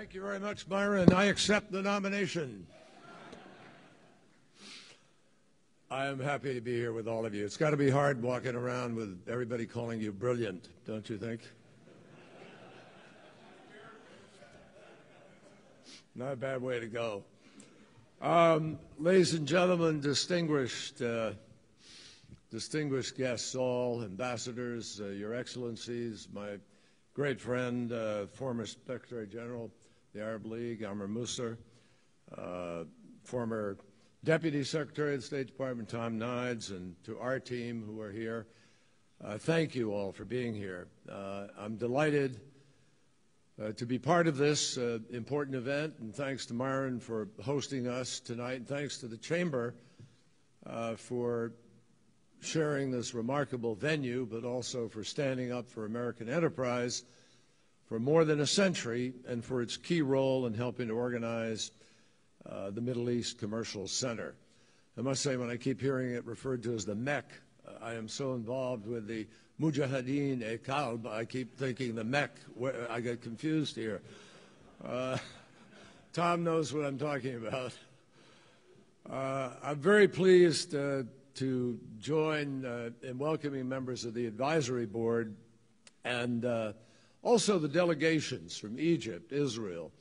Thank you very much, Byron. I accept the nomination. I am happy to be here with all of you. It's got to be hard walking around with everybody calling you brilliant, don't you think? Not a bad way to go. Ladies and gentlemen, distinguished guests all, ambassadors, your excellencies, my great friend, former Secretary General of the Arab League, Amr Musser, former Deputy Secretary of the State Department, Tom Nides, and to our team who are here, thank you all for being here. I'm delighted to be part of this important event, and thanks to Myron for hosting us tonight, and thanks to the Chamber for sharing this remarkable venue, but also for standing up for American enterprise for more than a century and for its key role in helping to organize the Middle East Commercial Center. I must say, when I keep hearing it referred to as the MEC, I am so involved with the Mujahideen-e-Qalb, I keep thinking the MEC. I get confused here. Tom knows what I'm talking about. I'm very pleased to join in welcoming members of the advisory board and also the delegations from Egypt, Israel,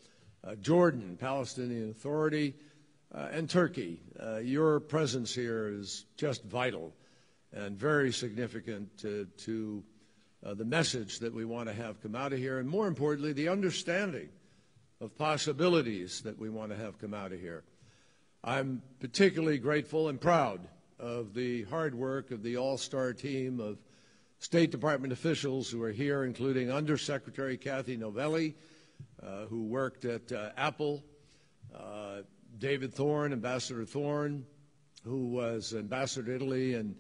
Jordan, Palestinian Authority, and Turkey. Your presence here is just vital and very significant to the message that we want to have come out of here, and more importantly, the understanding of possibilities that we want to have come out of here. I'm particularly grateful and proud of the hard work of the all-star team of State Department officials who are here, including Undersecretary Kathy Novelli, who worked at Apple, David Thorne, Ambassador Thorne, who was ambassador to Italy and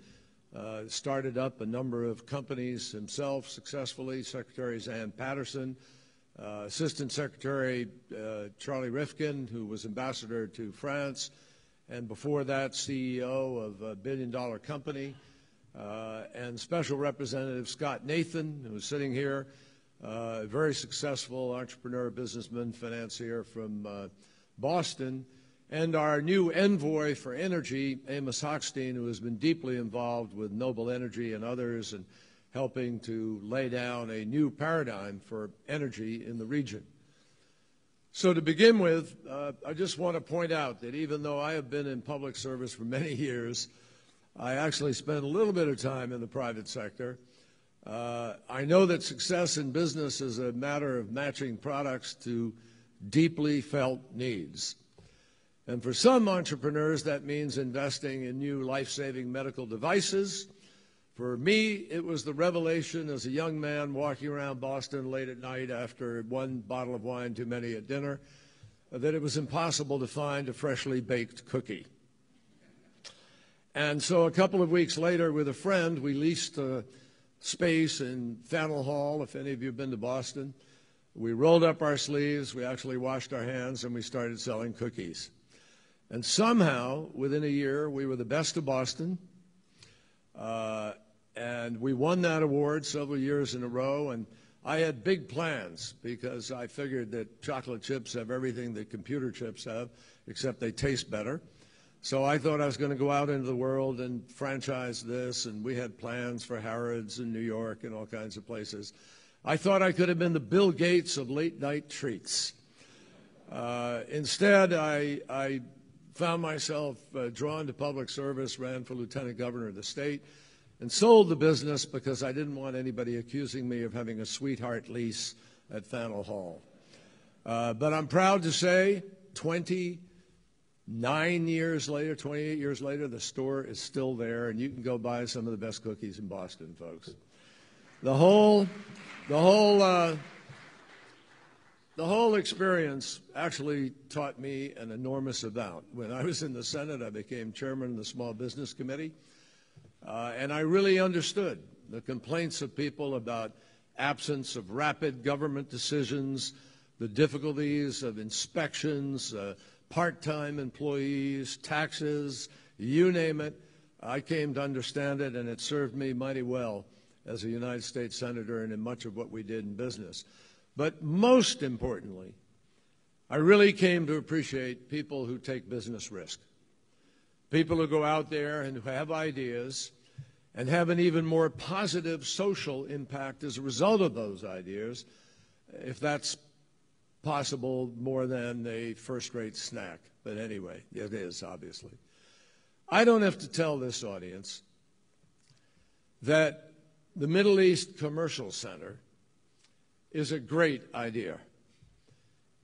started up a number of companies himself successfully, Secretary Ann Patterson, Assistant Secretary Charlie Rifkin, who was ambassador to France, and before that, CEO of a billion-dollar company, and Special Representative Scott Nathan, who is sitting here, a very successful entrepreneur, businessman, financier from Boston, and our new envoy for energy, Amos Hochstein, who has been deeply involved with Noble Energy and others and helping to lay down a new paradigm for energy in the region. So to begin with, I just want to point out that even though I have been in public service for many years, I actually spent a little bit of time in the private sector. I know that success in business is a matter of matching products to deeply felt needs. And for some entrepreneurs, that means investing in new life-saving medical devices. For me, it was the revelation as a young man walking around Boston late at night after one bottle of wine too many at dinner, that it was impossible to find a freshly baked cookie. And so a couple of weeks later, with a friend, we leased a space in Faneuil Hall, if any of you have been to Boston. We rolled up our sleeves, we actually washed our hands, and we started selling cookies. And somehow, within a year, we were the best of Boston. And we won that award several years in a row. And I had big plans because I figured that chocolate chips have everything that computer chips have, except they taste better. So I thought I was going to go out into the world and franchise this. And we had plans for Harrods in New York and all kinds of places. I thought I could have been the Bill Gates of late-night treats. Instead, I found myself drawn to public service, ran for lieutenant governor of the state, and sold the business because I didn't want anybody accusing me of having a sweetheart lease at Faneuil Hall. But I'm proud to say 29 years later, 28 years later, the store is still there, and you can go buy some of the best cookies in Boston, folks. The whole experience actually taught me an enormous amount. When I was in the Senate, I became chairman of the Small Business Committee, and I really understood the complaints of people about absence of rapid government decisions, the difficulties of inspections, part-time employees, taxes, you name it. I came to understand it, and it served me mighty well as a United States Senator and in much of what we did in business. But most importantly, I really came to appreciate people who take business risk, people who go out there and who have ideas and have an even more positive social impact as a result of those ideas, if that's possible, more than a first-rate snack. But anyway, it is, obviously. I don't have to tell this audience that the Middle East Commercial Center is a great idea.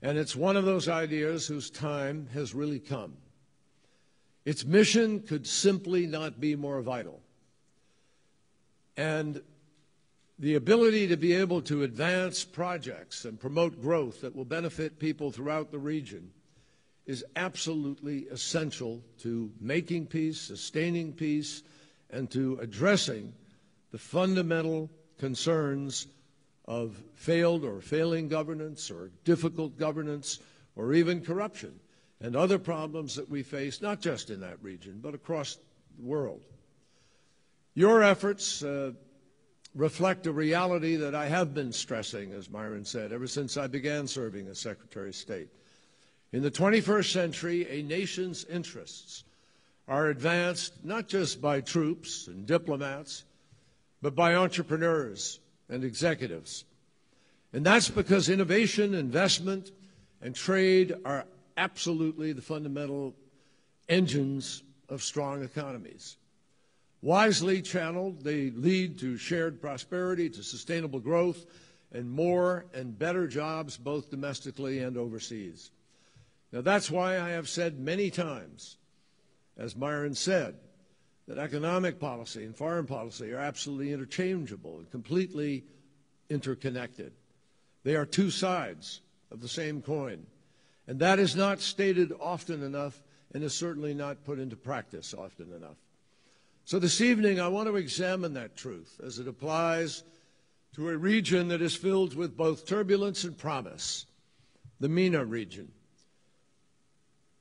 And it's one of those ideas whose time has really come. Its mission could simply not be more vital. And the ability to be able to advance projects and promote growth that will benefit people throughout the region is absolutely essential to making peace, sustaining peace, and to addressing the fundamental concerns of failed or failing governance or difficult governance or even corruption and other problems that we face, not just in that region, but across the world. Your efforts reflect a reality that I have been stressing, as Myron said, ever since I began serving as Secretary of State. In the 21st century, a nation's interests are advanced not just by troops and diplomats, but by entrepreneurs and executives. And that's because innovation, investment, and trade are absolutely the fundamental engines of strong economies. Wisely channeled, they lead to shared prosperity, to sustainable growth, and more and better jobs both domestically and overseas. Now, that's why I have said many times, as Myron said, that economic policy and foreign policy are absolutely interchangeable and completely interconnected. They are two sides of the same coin. And that is not stated often enough and is certainly not put into practice often enough. So this evening, I want to examine that truth as it applies to a region that is filled with both turbulence and promise, the MENA region,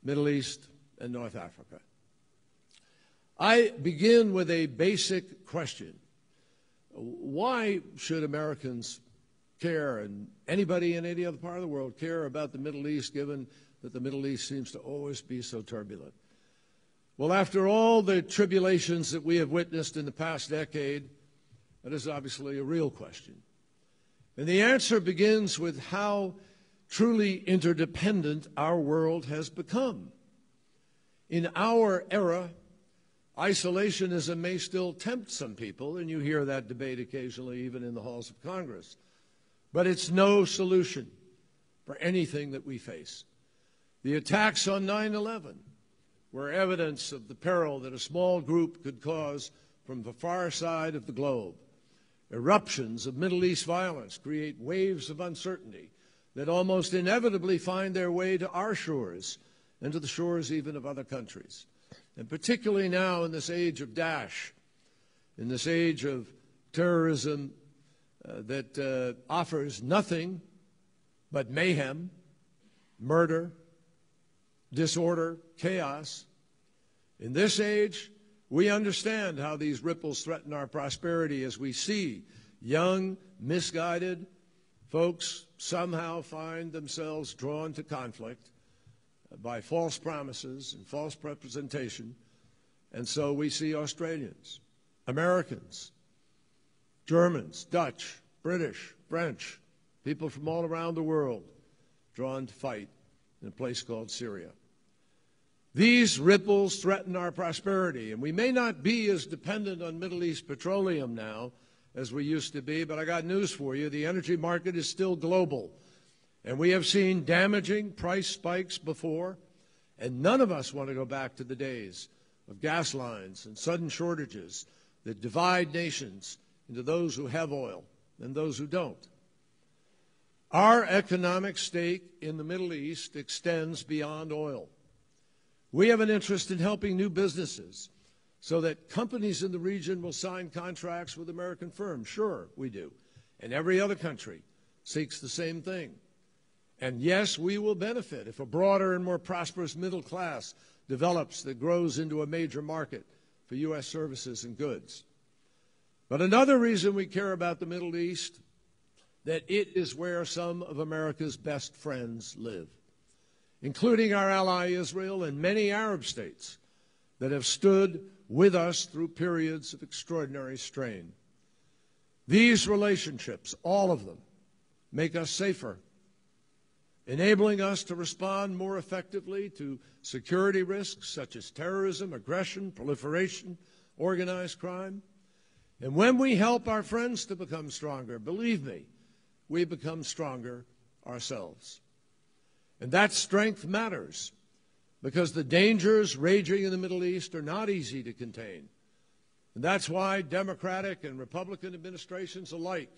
Middle East and North Africa. I begin with a basic question. Why should Americans care, and anybody in any other part of the world care about the Middle East, given that the Middle East seems to always be so turbulent? Well, after all the tribulations that we have witnessed in the past decade, that is obviously a real question. And the answer begins with how truly interdependent our world has become. In our era, isolationism may still tempt some people, and you hear that debate occasionally even in the halls of Congress. But it's no solution for anything that we face. The attacks on 9/11 were evidence of the peril that a small group could cause from the far side of the globe. Eruptions of Middle East violence create waves of uncertainty that almost inevitably find their way to our shores and to the shores even of other countries. And particularly now in this age of Daesh, in this age of terrorism that offers nothing but mayhem, murder, disorder, chaos. In this age, we understand how these ripples threaten our prosperity as we see young, misguided folks somehow find themselves drawn to conflict by false promises and false representation. And so we see Australians, Americans, Germans, Dutch, British, French, people from all around the world drawn to fight in a place called Syria. These ripples threaten our prosperity, and we may not be as dependent on Middle East petroleum now as we used to be, but I got news for you. The energy market is still global, and we have seen damaging price spikes before, and none of us want to go back to the days of gas lines and sudden shortages that divide nations into those who have oil and those who don't. Our economic stake in the Middle East extends beyond oil. We have an interest in helping new businesses so that companies in the region will sign contracts with American firms. Sure, we do. And every other country seeks the same thing. And yes, we will benefit if a broader and more prosperous middle class develops that grows into a major market for U.S. services and goods. But another reason we care about the Middle East, that it is where some of America's best friends live. including our ally Israel and many Arab states that have stood with us through periods of extraordinary strain. These relationships, all of them, make us safer, enabling us to respond more effectively to security risks such as terrorism, aggression, proliferation, organized crime. And when we help our friends to become stronger, believe me, we become stronger ourselves. And that strength matters because the dangers raging in the Middle East are not easy to contain. And that's why Democratic and Republican administrations alike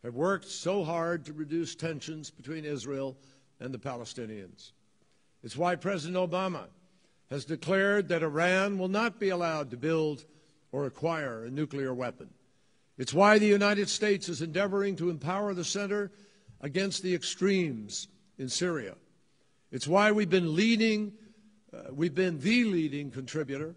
have worked so hard to reduce tensions between Israel and the Palestinians. It's why President Obama has declared that Iran will not be allowed to build or acquire a nuclear weapon. It's why the United States is endeavoring to empower the center against the extremes in Syria. It's why we've been the leading contributor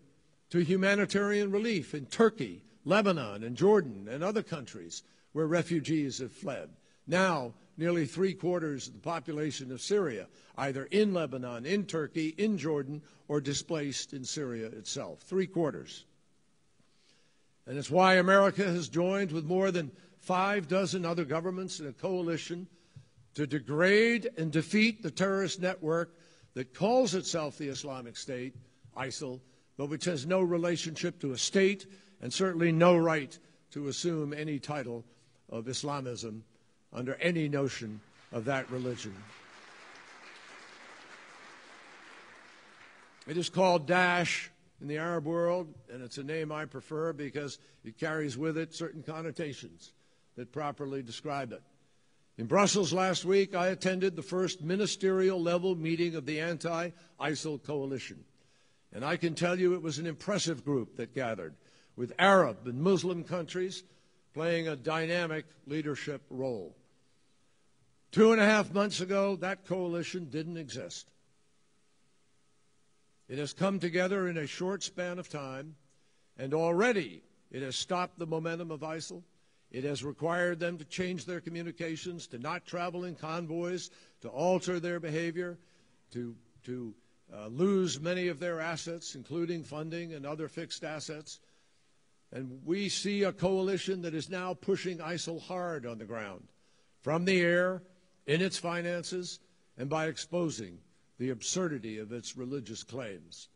to humanitarian relief in Turkey, Lebanon, and Jordan, and other countries where refugees have fled. Now, nearly 3/4 of the population of Syria, either in Lebanon, in Turkey, in Jordan, or displaced in Syria itself. 3/4. And it's why America has joined with more than 6 other governments in a coalition to degrade and defeat the terrorist network that calls itself the Islamic State, ISIL, but which has no relationship to a state and certainly no right to assume any title of Islamism under any notion of that religion. It is called Daesh in the Arab world, and it's a name I prefer because it carries with it certain connotations that properly describe it. In Brussels last week, I attended the first ministerial-level meeting of the anti-ISIL coalition. And I can tell you it was an impressive group that gathered, with Arab and Muslim countries playing a dynamic leadership role. 2.5 months ago, that coalition didn't exist. It has come together in a short span of time, and already it has stopped the momentum of ISIL. It has required them to change their communications, to not travel in convoys, to alter their behavior, to lose many of their assets, including funding and other fixed assets. And we see a coalition that is now pushing ISIL hard on the ground, from the air, in its finances, and by exposing the absurdity of its religious claims.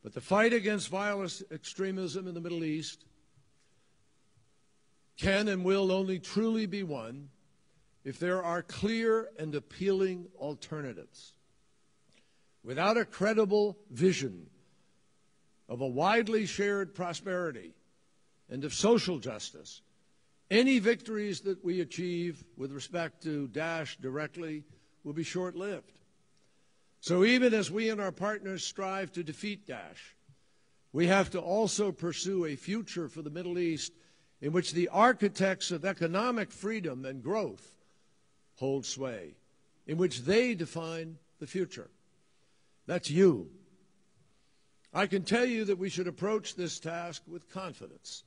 But the fight against violent extremism in the Middle East can and will only truly be won if there are clear and appealing alternatives. Without a credible vision of a widely shared prosperity and of social justice, any victories that we achieve with respect to Daesh directly will be short-lived. So even as we and our partners strive to defeat Daesh, we have to also pursue a future for the Middle East in which the architects of economic freedom and growth hold sway, in which they define the future. That's you. I can tell you that we should approach this task with confidence.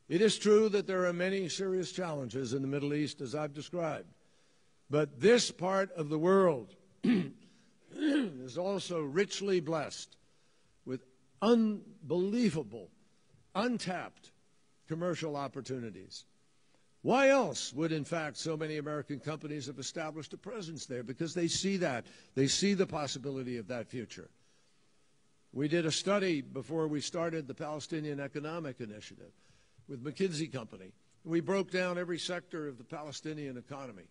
It is true that there are many serious challenges in the Middle East, as I've described, but this part of the world is also richly blessed with unbelievable, untapped commercial opportunities. Why else would, in fact, so many American companies have established a presence there? Because they see that. They see the possibility of that future. We did a study before we started the Palestinian Economic Initiative with McKinsey Company. We broke down every sector of the Palestinian economy.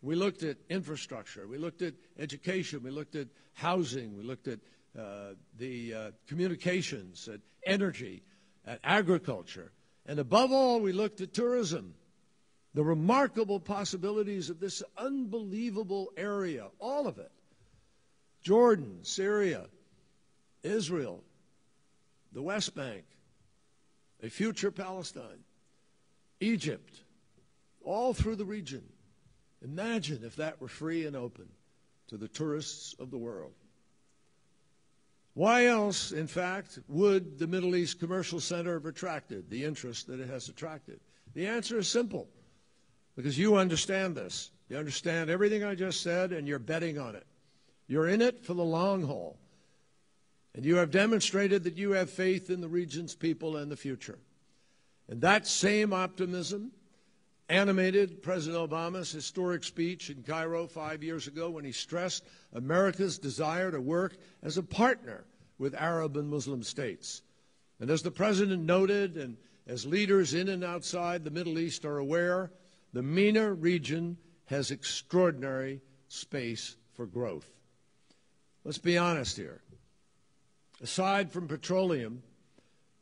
We looked at infrastructure. We looked at education. We looked at housing. We looked at the communications, at energy, at agriculture. And above all, we looked at tourism, the remarkable possibilities of this unbelievable area, all of it. Jordan, Syria, Israel, the West Bank, a future Palestine, Egypt, all through the region. Imagine if that were free and open to the tourists of the world. Why else, in fact, would the Middle East Commercial Center have attracted the interest that it has attracted? The answer is simple, because you understand this. You understand everything I just said, and you're betting on it. You're in it for the long haul. And you have demonstrated that you have faith in the region's people and the future. And that same optimism animated President Obama's historic speech in Cairo 5 years ago when he stressed America's desire to work as a partner with Arab and Muslim states. And as the President noted, and as leaders in and outside the Middle East are aware, the MENA region has extraordinary space for growth. Let's be honest here. Aside from petroleum,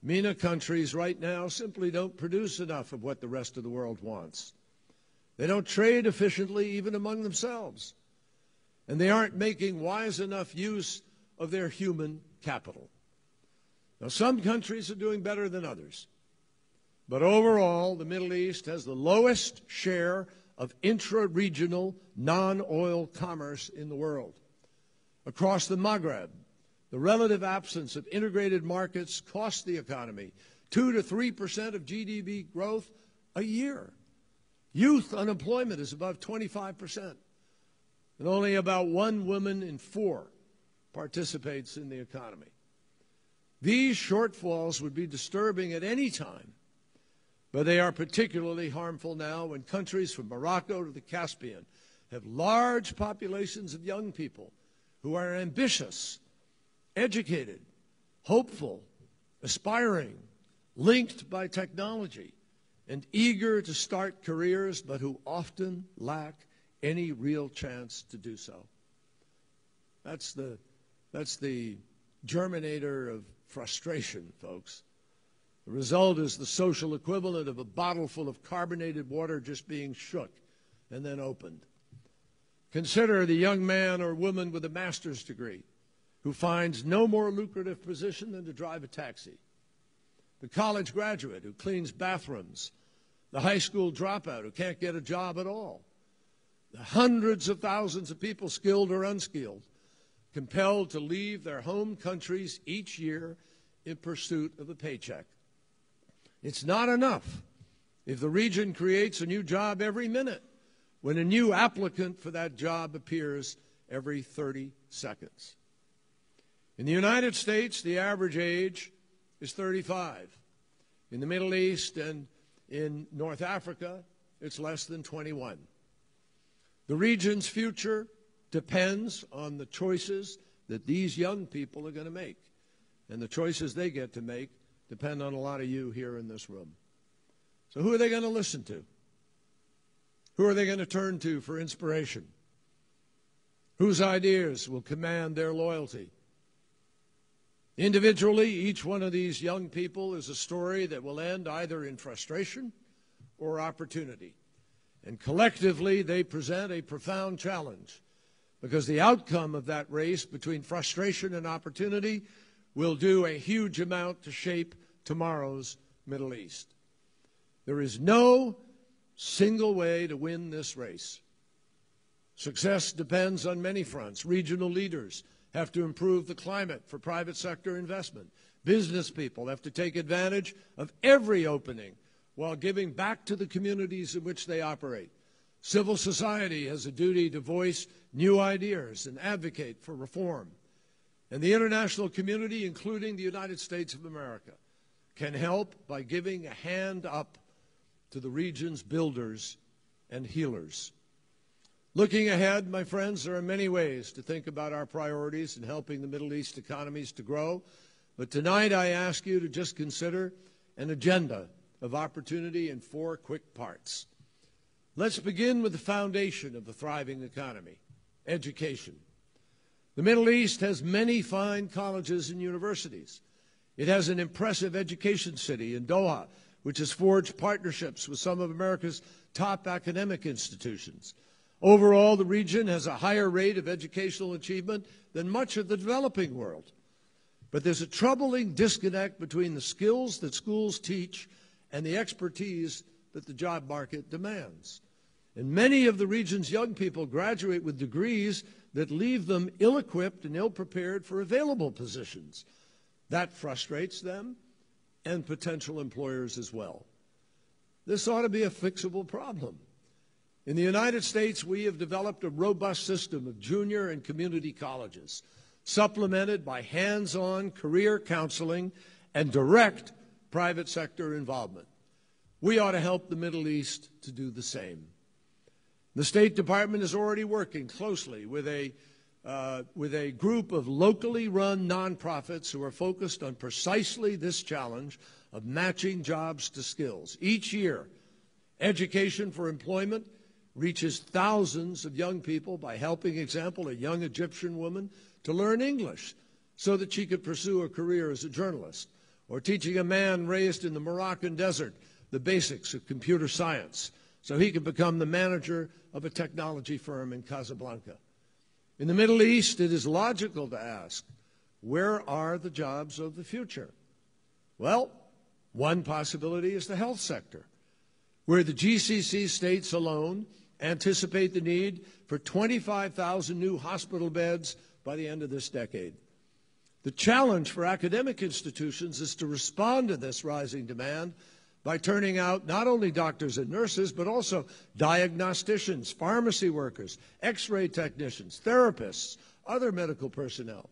MENA countries right now simply don't produce enough of what the rest of the world wants. They don't trade efficiently even among themselves. And they aren't making wise enough use of their human capital. Now, some countries are doing better than others. But overall, the Middle East has the lowest share of intra-regional non-oil commerce in the world. Across the Maghreb, the relative absence of integrated markets costs the economy 2 to 3% of GDP growth a year. Youth unemployment is above 25%, and only about 1 woman in 4 participates in the economy. These shortfalls would be disturbing at any time, but they are particularly harmful now when countries from Morocco to the Caspian have large populations of young people who are ambitious, educated, hopeful, aspiring, linked by technology, and eager to start careers, but who often lack any real chance to do so. That's the germinator of frustration, folks. The result is the social equivalent of a bottle full of carbonated water just being shook and then opened. Consider the young man or woman with a master's degree who finds no more lucrative position than to drive a taxi, the college graduate who cleans bathrooms, the high school dropout who can't get a job at all, the hundreds of thousands of people, skilled or unskilled, compelled to leave their home countries each year in pursuit of a paycheck. It's not enough if the region creates a new job every minute when a new applicant for that job appears every 30 seconds. In the United States, the average age is 35. In the Middle East and in North Africa, it's less than 21. The region's future depends on the choices that these young people are going to make. And the choices they get to make depend on a lot of you here in this room. So who are they going to listen to? Who are they going to turn to for inspiration? Whose ideas will command their loyalty? Individually, each one of these young people is a story that will end either in frustration or opportunity. And collectively, they present a profound challenge, because the outcome of that race between frustration and opportunity will do a huge amount to shape tomorrow's Middle East. There is no single way to win this race. Success depends on many fronts. Regional leaders have to improve the climate for private sector investment. Business people have to take advantage of every opening while giving back to the communities in which they operate. Civil society has a duty to voice new ideas and advocate for reform. And the international community, including the United States of America, can help by giving a hand up to the region's builders and healers. Looking ahead, my friends, there are many ways to think about our priorities in helping the Middle East economies to grow. But tonight I ask you to just consider an agenda of opportunity in 4 quick parts. Let's begin with the foundation of a thriving economy: education. The Middle East has many fine colleges and universities. It has an impressive education city in Doha, which has forged partnerships with some of America's top academic institutions. Overall, the region has a higher rate of educational achievement than much of the developing world. But there's a troubling disconnect between the skills that schools teach and the expertise that the job market demands. And many of the region's young people graduate with degrees that leave them ill-equipped and ill-prepared for available positions. That frustrates them and potential employers as well. This ought to be a fixable problem. In the United States, we have developed a robust system of junior and community colleges, supplemented by hands-on career counseling and direct private sector involvement. We ought to help the Middle East to do the same. The State Department is already working closely with a group of locally run nonprofits who are focused on precisely this challenge of matching jobs to skills. Each year, Education for Employment reaches thousands of young people by helping, example, a young Egyptian woman to learn English so that she could pursue a career as a journalist, or teaching a man raised in the Moroccan desert the basics of computer science so he could become the manager of a technology firm in Casablanca. In the Middle East, it is logical to ask, where are the jobs of the future? Well, one possibility is the health sector, where the GCC states alone anticipate the need for 25,000 new hospital beds by the end of this decade. The challenge for academic institutions is to respond to this rising demand by turning out not only doctors and nurses, but also diagnosticians, pharmacy workers, X-ray technicians, therapists, other medical personnel.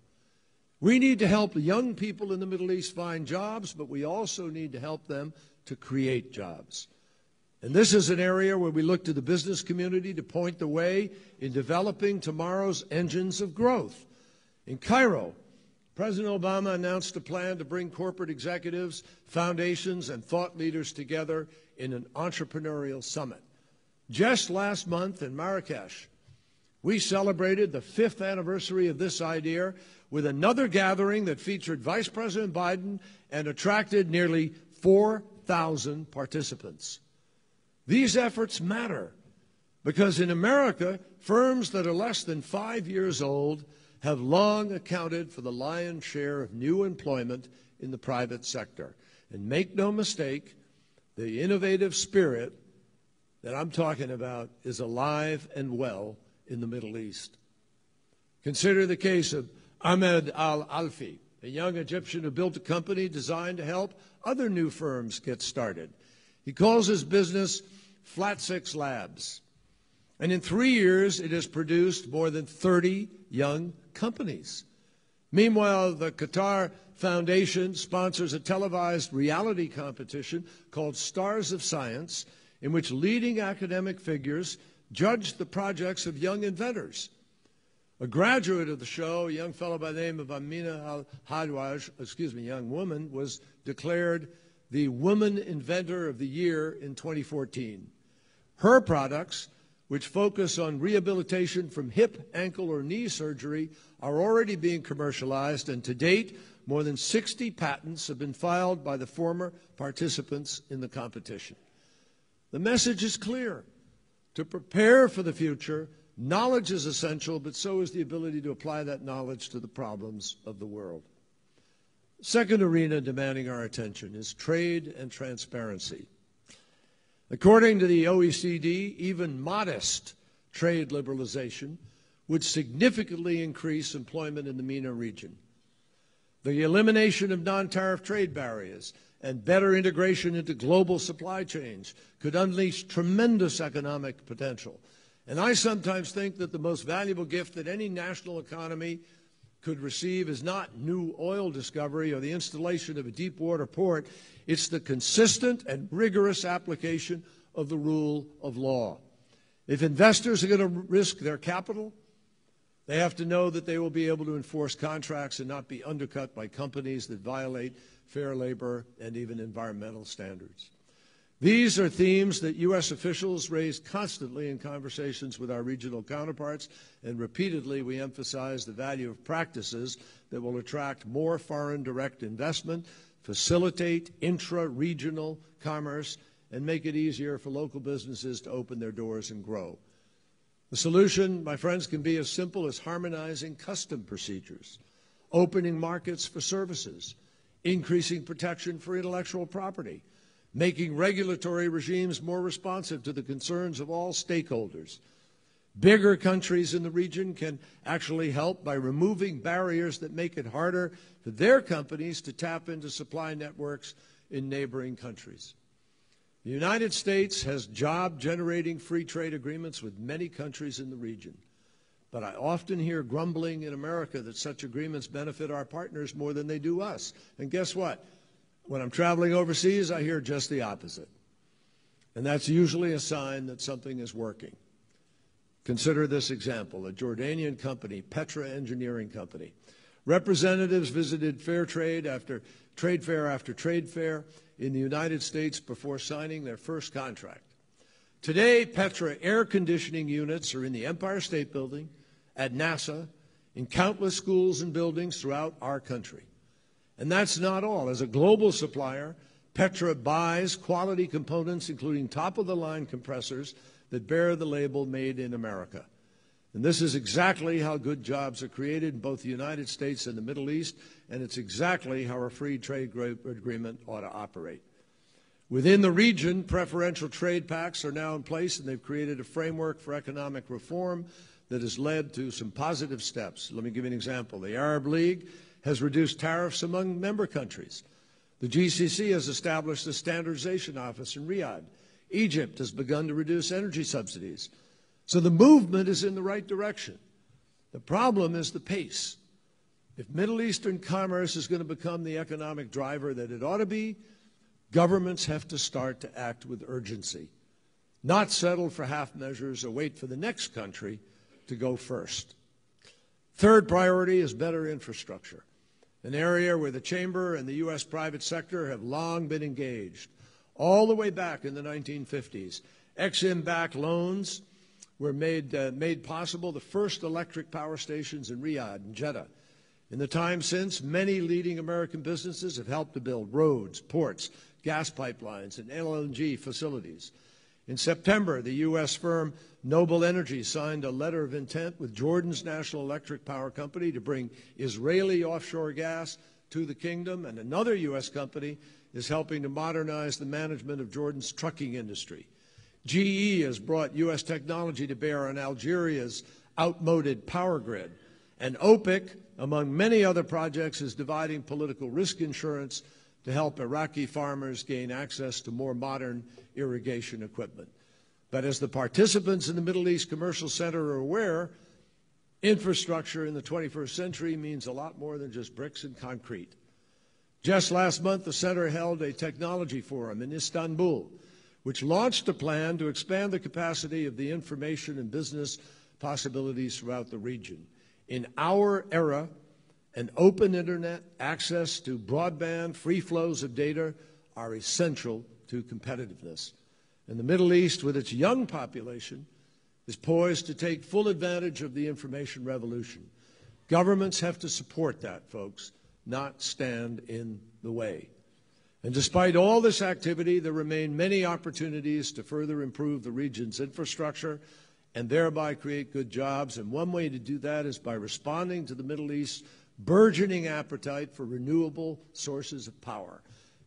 We need to help young people in the Middle East find jobs, but we also need to help them to create jobs. And this is an area where we look to the business community to point the way in developing tomorrow's engines of growth. In Cairo, President Obama announced a plan to bring corporate executives, foundations, and thought leaders together in an entrepreneurial summit. Just last month in Marrakesh, we celebrated the 5th anniversary of this idea with another gathering that featured Vice President Biden and attracted nearly 4,000 participants. These efforts matter because in America, firms that are less than 5 years old have long accounted for the lion's share of new employment in the private sector. And make no mistake, the innovative spirit that I'm talking about is alive and well in the Middle East. Consider the case of Ahmed Al-Alfi, a young Egyptian who built a company designed to help other new firms get started. He calls his business Flat Six Labs. And in 3 years, it has produced more than 30 young companies. Meanwhile, the Qatar Foundation sponsors a televised reality competition called Stars of Science, in which leading academic figures judge the projects of young inventors. A graduate of the show, a young fellow by the name of Amina Al-Hadwaj, young woman, was declared the Woman Inventor of the Year in 2014. Her products, which focus on rehabilitation from hip, ankle, or knee surgery, are already being commercialized, and to date, more than 60 patents have been filed by the former participants in the competition. The message is clear. To prepare for the future, knowledge is essential, but so is the ability to apply that knowledge to the problems of the world. Second arena demanding our attention is trade and transparency. According to the OECD, even modest trade liberalization would significantly increase employment in the MENA region. The elimination of non-tariff trade barriers and better integration into global supply chains could unleash tremendous economic potential. And I sometimes think that the most valuable gift that any national economy could receive is not new oil discovery or the installation of a deep water port. It's the consistent and rigorous application of the rule of law. If investors are going to risk their capital, they have to know that they will be able to enforce contracts and not be undercut by companies that violate fair labor and even environmental standards. These are themes that U.S. officials raise constantly in conversations with our regional counterparts, and repeatedly we emphasize the value of practices that will attract more foreign direct investment, facilitate intra-regional commerce, and make it easier for local businesses to open their doors and grow. The solution, my friends, can be as simple as harmonizing custom procedures, opening markets for services, increasing protection for intellectual property, making regulatory regimes more responsive to the concerns of all stakeholders. Bigger countries in the region can actually help by removing barriers that make it harder for their companies to tap into supply networks in neighboring countries. The United States has job-generating free trade agreements with many countries in the region. But I often hear grumbling in America that such agreements benefit our partners more than they do us. And guess what? When I'm traveling overseas, I hear just the opposite. And that's usually a sign that something is working. Consider this example. A Jordanian company, Petra Engineering Company. Representatives visited trade fair after trade fair in the United States before signing their first contract. Today, Petra air conditioning units are in the Empire State Building, at NASA, in countless schools and buildings throughout our country. And that's not all. As a global supplier, Petra buys quality components, including top-of-the-line compressors that bear the label Made in America. And this is exactly how good jobs are created in both the United States and the Middle East, and it's exactly how a free trade agreement ought to operate. Within the region, preferential trade pacts are now in place, and they've created a framework for economic reform that has led to some positive steps. Let me give you an example. The Arab League has reduced tariffs among member countries. The GCC has established a standardization office in Riyadh. Egypt has begun to reduce energy subsidies. So the movement is in the right direction. The problem is the pace. If Middle Eastern commerce is going to become the economic driver that it ought to be, governments have to start to act with urgency, not settle for half measures or wait for the next country to go first. Third priority is better infrastructure, an area where the Chamber and the U.S. private sector have long been engaged. All the way back in the 1950s, Exim-backed loans were made possible the first electric power stations in Riyadh and Jeddah. In the time since, many leading American businesses have helped to build roads, ports, gas pipelines, and LNG facilities. In September, the U.S. firm Noble Energy signed a letter of intent with Jordan's National Electric Power Company to bring Israeli offshore gas to the kingdom, and another U.S. company is helping to modernize the management of Jordan's trucking industry. GE has brought U.S. technology to bear on Algeria's outmoded power grid, and OPIC, among many other projects, is dividing political risk insurance to help Iraqi farmers gain access to more modern irrigation equipment. But as the participants in the Middle East Commercial Center are aware, infrastructure in the 21st century means a lot more than just bricks and concrete. Just last month, the center held a technology forum in Istanbul, which launched a plan to expand the capacity of the information and business possibilities throughout the region. In our era, an open internet, access to broadband, free flows of data are essential to competitiveness. And the Middle East, with its young population, is poised to take full advantage of the information revolution. Governments have to support that, folks, not stand in the way. And despite all this activity, there remain many opportunities to further improve the region's infrastructure and thereby create good jobs. And one way to do that is by responding to the Middle East's burgeoning appetite for renewable sources of power.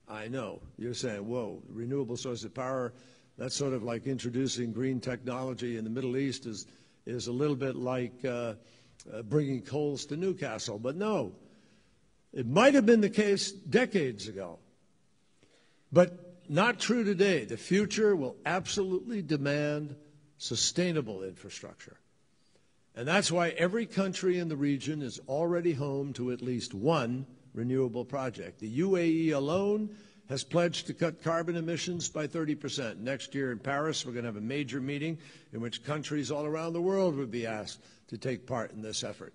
I know, you're saying, whoa, renewable sources of power, that's sort of like introducing green technology in the Middle East is a little bit like bringing coals to Newcastle. But no, it might have been the case decades ago, but not true today. The future will absolutely demand sustainable infrastructure. And that's why every country in the region is already home to at least one renewable project. The UAE alone has pledged to cut carbon emissions by 30%. Next year in Paris, we're going to have a major meeting in which countries all around the world would be asked to take part in this effort.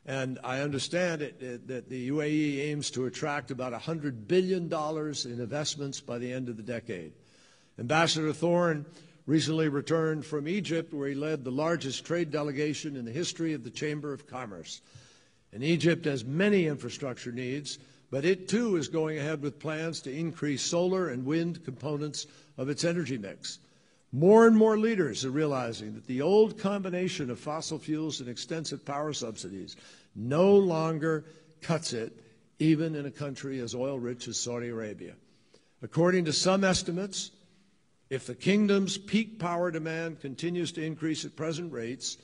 And I understand that the UAE aims to attract about $100 billion in investments by the end of the decade. Ambassador Thorne recently returned from Egypt, where he led the largest trade delegation in the history of the Chamber of Commerce. And Egypt has many infrastructure needs, but it too is going ahead with plans to increase solar and wind components of its energy mix. More and more leaders are realizing that the old combination of fossil fuels and extensive power subsidies no longer cuts it, even in a country as oil-rich as Saudi Arabia. According to some estimates, if the kingdom's peak power demand continues to increase at present rates,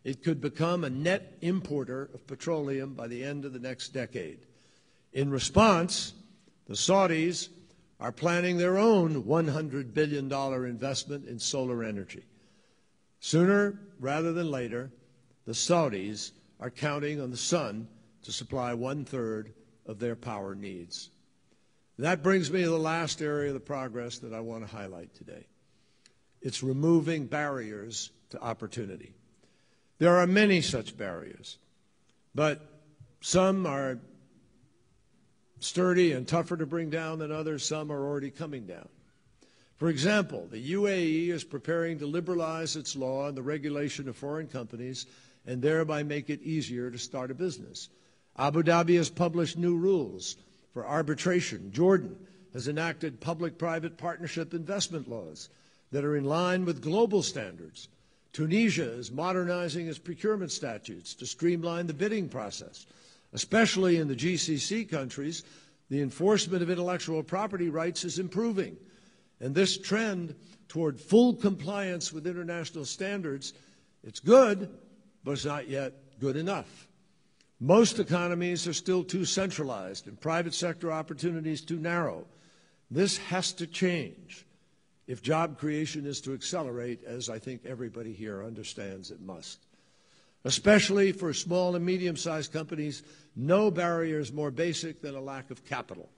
it could become a net importer of petroleum by the end of the next decade. In response, the Saudis are planning their own $100 billion investment in solar energy. Sooner rather than later, the Saudis are counting on the sun to supply 1/3 of their power needs. That brings me to the last area of the progress that I want to highlight today. It's removing barriers to opportunity. There are many such barriers, but some are sturdy and tougher to bring down than others. Some are already coming down. For example, the UAE is preparing to liberalize its law on the regulation of foreign companies and thereby make it easier to start a business. Abu Dhabi has published new rules for arbitration. Jordan has enacted public-private partnership investment laws that are in line with global standards. Tunisia is modernizing its procurement statutes to streamline the bidding process. Especially in the GCC countries, the enforcement of intellectual property rights is improving. And this trend toward full compliance with international standards, it's good, but it's not yet good enough. Most economies are still too centralized and private sector opportunities too narrow. This has to change if job creation is to accelerate, as I think everybody here understands it must. Especially for small and medium-sized companies, no barrier is more basic than a lack of capital.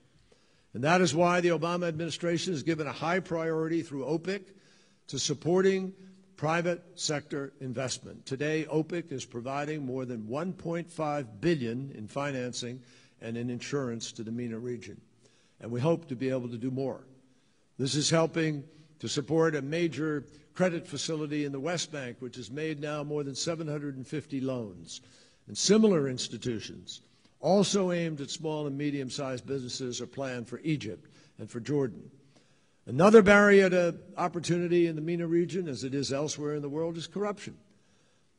And that is why the Obama administration has given a high priority through OPIC to supporting private sector investment. Today, OPIC is providing more than $1.5 billion in financing and in insurance to the MENA region. And we hope to be able to do more. This is helping to support a major credit facility in the West Bank, which has made now more than 750 loans. And similar institutions, also aimed at small and medium-sized businesses, are planned for Egypt and for Jordan. Another barrier to opportunity in the MENA region, as it is elsewhere in the world, is corruption.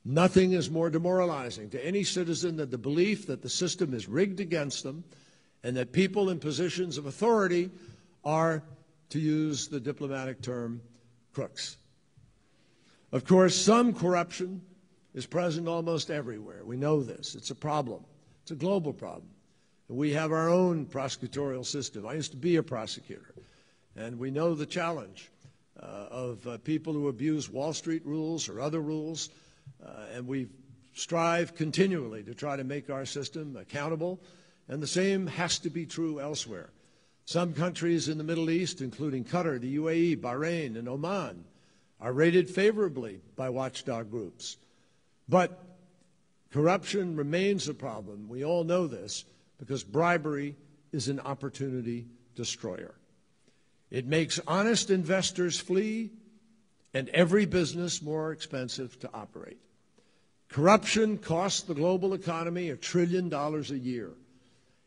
Nothing is more demoralizing to any citizen than the belief that the system is rigged against them and that people in positions of authority are, to use the diplomatic term, crooks. Of course, some corruption is present almost everywhere. We know this. It's a problem. It's a global problem. And we have our own prosecutorial system. I used to be a prosecutor, and we know the challenge of people who abuse Wall Street rules or other rules, and we strive continually to try to make our system accountable, and the same has to be true elsewhere. Some countries in the Middle East, including Qatar, the UAE, Bahrain, and Oman, are rated favorably by watchdog groups. But corruption remains a problem. We all know this because bribery is an opportunity destroyer. It makes honest investors flee and every business more expensive to operate. Corruption costs the global economy $1 trillion a year,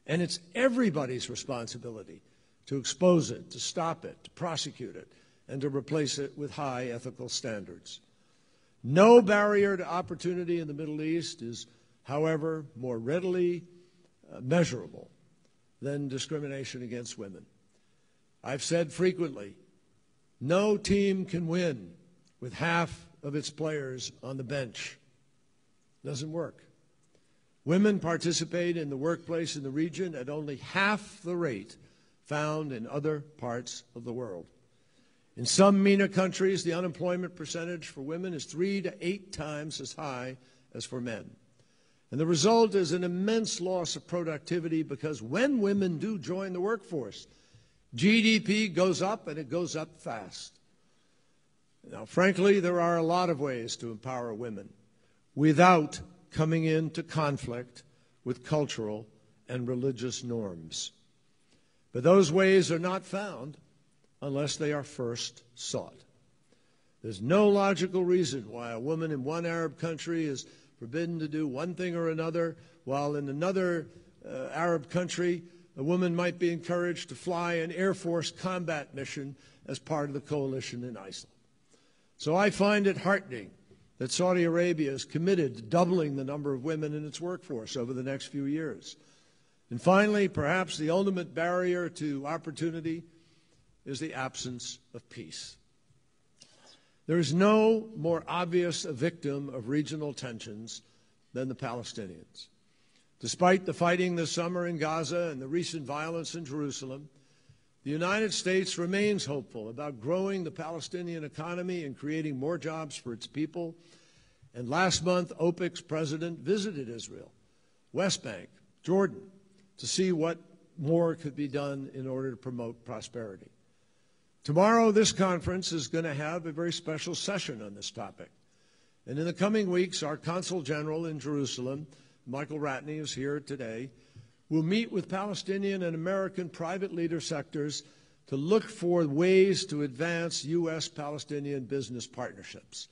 and it's everybody's responsibility to expose it, to stop it, to prosecute it, and to replace it with high ethical standards. No barrier to opportunity in the Middle East is, however, more readily measurable than discrimination against women. I've said frequently, no team can win with half of its players on the bench. It doesn't work. Women participate in the workplace in the region at only half the rate found in other parts of the world. In some MENA countries, the unemployment percentage for women is 3 to 8 times as high as for men. And the result is an immense loss of productivity because when women do join the workforce, GDP goes up and it goes up fast. Now, frankly, there are a lot of ways to empower women without coming into conflict with cultural and religious norms. But those ways are not found unless they are first sought. There's no logical reason why a woman in one Arab country is forbidden to do one thing or another, while in another Arab country, a woman might be encouraged to fly an Air Force combat mission as part of the coalition in ISIL. So I find it heartening that Saudi Arabia is committed to doubling the number of women in its workforce over the next few years. And finally, perhaps the ultimate barrier to opportunity is the absence of peace. There is no more obvious a victim of regional tensions than the Palestinians. Despite the fighting this summer in Gaza and the recent violence in Jerusalem, The United States remains hopeful about growing the Palestinian economy and creating more jobs for its people. And last month, OPEC's president visited Israel, West Bank, Jordan, to see what more could be done in order to promote prosperity. Tomorrow, this conference is going to have a very special session on this topic. And in the coming weeks, our Consul General in Jerusalem, Michael Ratney, is here today, will meet with Palestinian and American private leader sectors to look for ways to advance U.S.-Palestinian business partnerships.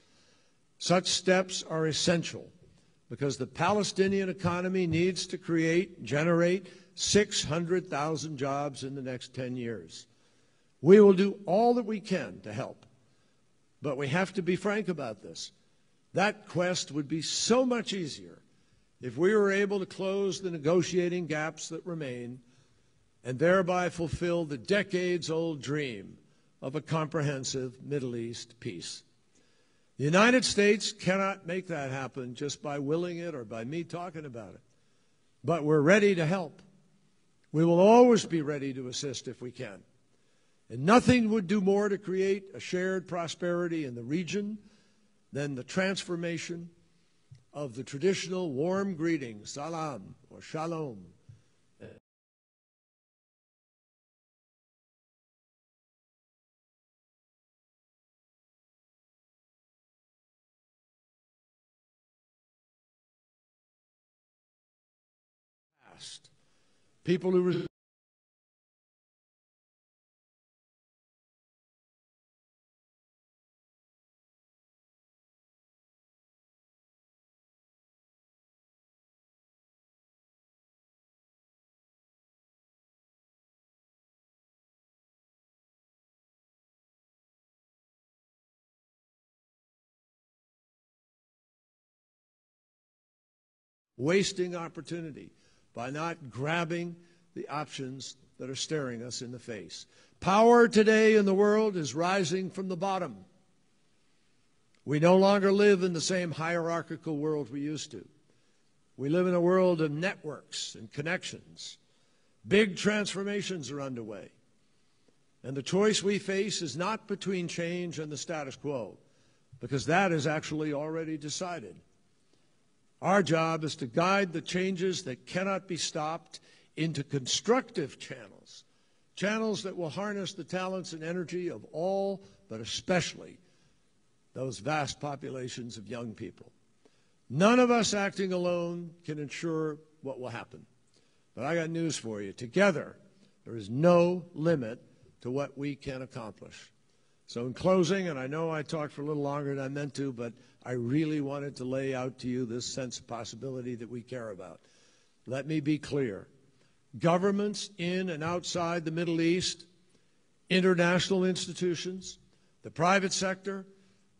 Such steps are essential because the Palestinian economy needs to generate 600,000 jobs in the next 10 years. We will do all that we can to help, but we have to be frank about this. That quest would be so much easier if we were able to close the negotiating gaps that remain and thereby fulfill the decades-old dream of a comprehensive Middle East peace. The United States cannot make that happen just by willing it or by me talking about it. But we're ready to help. We will always be ready to assist if we can. And nothing would do more to create a shared prosperity in the region than the transformation of the traditional warm greeting, salam or shalom, people who wasting opportunity by not grabbing the options that are staring us in the face. Power today in the world is rising from the bottom. We no longer live in the same hierarchical world we used to. We live in a world of networks and connections. Big transformations are underway. And the choice we face is not between change and the status quo, because that is actually already decided. Our job is to guide the changes that cannot be stopped into constructive channels, channels that will harness the talents and energy of all, but especially those vast populations of young people. None of us acting alone can ensure what will happen. But I got news for you. Together, there is no limit to what we can accomplish. So in closing, and I know I talked for a little longer than I meant to, but I really wanted to lay out to you this sense of possibility that we care about. Let me be clear. Governments in and outside the Middle East, international institutions, the private sector,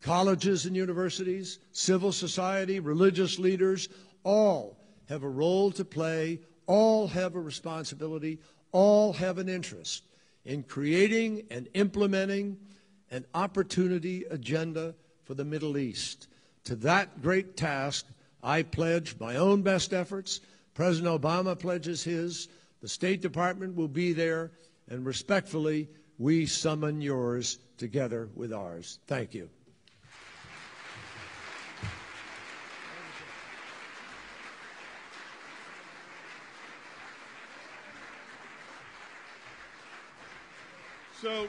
colleges and universities, civil society, religious leaders, all have a role to play, all have a responsibility, all have an interest in creating and implementing an opportunity agenda for the Middle East. To that great task, I pledge my own best efforts. President Obama pledges his. The State Department will be there. And respectfully, we summon yours together with ours. Thank you. So,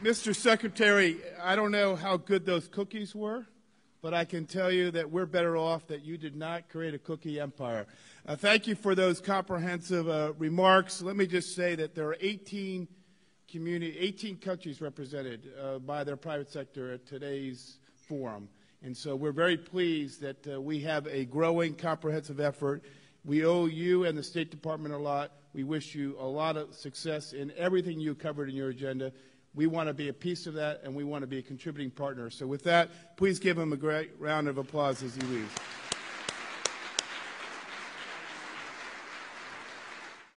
Mr. Secretary, I don't know how good those cookies were, but I can tell you that we're better off that you did not create a cookie empire. Thank you for those comprehensive remarks. Let me just say that there are 18 countries represented by their private sector at today's forum. And so we're very pleased that we have a growing comprehensive effort. We owe you and the State Department a lot. We wish you a lot of success in everything you covered in your agenda. We want to be a piece of that, and we want to be a contributing partner. So with that, please give him a great round of applause as he leaves.